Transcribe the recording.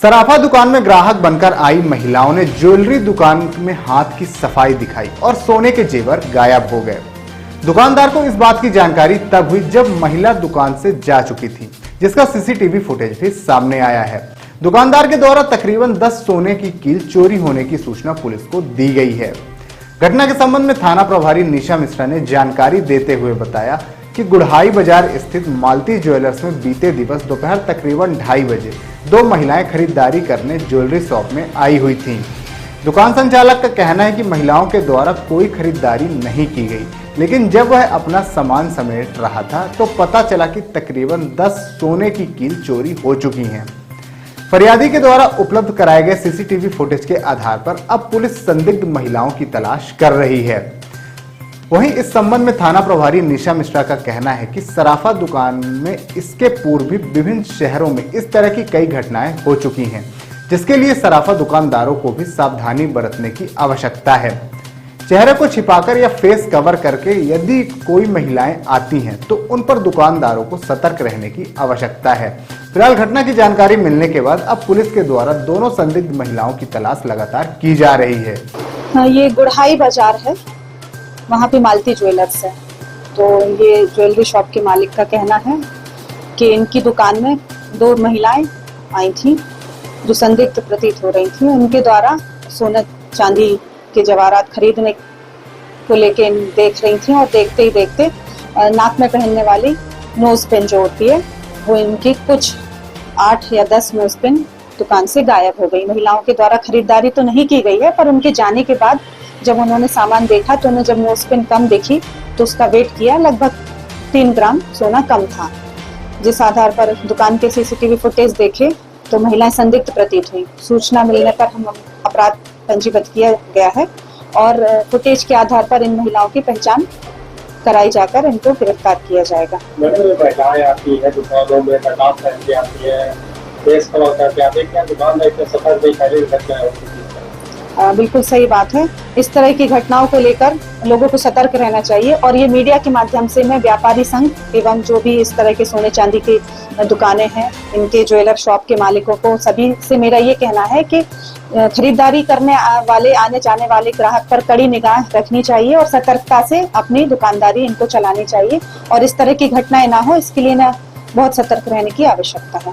सराफा दुकान में ग्राहक बनकर आई महिलाओं ने ज्वेलरी दुकान में हाथ की सफाई दिखाई और सोने के जेवर गायब हो गए। दुकानदार को इस बात की जानकारी तब हुई जब महिला दुकान से जा चुकी थी, जिसका सीसीटीवी फुटेज भी सामने आया है। दुकानदार के द्वारा तकरीबन 10 सोने की कील चोरी होने की सूचना पुलिस को दी गई है। घटना के संबंध में थाना प्रभारी निशा मिश्रा ने जानकारी देते हुए बताया कि गुड़हाई बाजार स्थित मालती ज्वेलर्स में बीते दिवस दोपहर तकरीबन 2:30 बजे 2 महिलाएं खरीदारी करने ज्वेलरी शॉप में आई हुई थीं। दुकान संचालक का कहना है कि महिलाओं के द्वारा कोई खरीदारी नहीं की गई, लेकिन जब वह अपना सामान समेट रहा था तो पता चला कि तकरीबन 10 सोने की कील चोरी हो चुकी हैं। फरियादी के द्वारा उपलब्ध कराए गए सीसीटीवी फुटेज के आधार पर अब पुलिस संदिग्ध महिलाओं की तलाश कर रही है। वहीं इस संबंध में थाना प्रभारी निशा मिश्रा का कहना है कि सराफा दुकान में इसके पूर्व भी विभिन्न शहरों में इस तरह की कई घटनाएं हो चुकी हैं, जिसके लिए सराफा दुकानदारों को भी सावधानी बरतने की आवश्यकता है। चेहरे को छिपाकर या फेस कवर करके यदि कोई महिलाएं आती हैं तो उन पर दुकानदारों को सतर्क रहने की आवश्यकता है। फिलहाल घटना की जानकारी मिलने के बाद अब पुलिस के द्वारा दोनों संदिग्ध महिलाओं की तलाश लगातार की जा रही है। ये गुड़हाई बाजार है, वहाँ पे मालती ज्वेलर्स है। तो ये ज्वेलरी शॉप के मालिक का कहना है कि इनकी दुकान में 2 महिलाएं आई थी जो संदिग्ध प्रतीत हो रही थी। उनके द्वारा सोना चांदी के जवाहरात खरीदने को लेके देख रही थी और देखते ही देखते नाक में पहनने वाली नोज पिन जो होती है वो इनकी कुछ 8 या 10 नोज पिन दुकान से गायब हो गई। महिलाओं के द्वारा खरीदारी तो नहीं की गई है, पर उनके जाने के बाद जब उन्होंने सामान देखा तो उन्हें जब नोज पिन कम देखी तो उसका वेट किया, लगभग 3 ग्राम सोना कम था। जिस आधार पर दुकान के सीसीटीवी फुटेज देखे तो महिलाएं संदिग्ध प्रतीत हुई। सूचना मिलने पर हम अपराध पंजीबद्ध किया गया है और फुटेज के आधार पर इन महिलाओं की पहचान कराई जाकर इनको गिरफ्तार किया जाएगा। महिलाएं आती है दुकानों में, नकाब पहन के आती है, फेस कवर करके आती है, क्या दुकान में इतने सफर नहीं पहले घटना होती है? बिल्कुल सही बात है। इस तरह की घटनाओं को लेकर लोगों को सतर्क रहना चाहिए और ये मीडिया के माध्यम से मैं व्यापारी संघ एवं जो भी इस तरह के सोने चांदी की दुकानें हैं, इनके ज्वेलर शॉप के मालिकों को सभी से मेरा ये कहना है कि खरीदारी करने वाले, आने जाने वाले ग्राहक पर कड़ी निगाह रखनी चाहिए और सतर्कता से अपनी दुकानदारी इनको चलानी चाहिए और इस तरह की घटनाएं ना हो, इसके लिए ना बहुत सतर्क रहने की आवश्यकता है।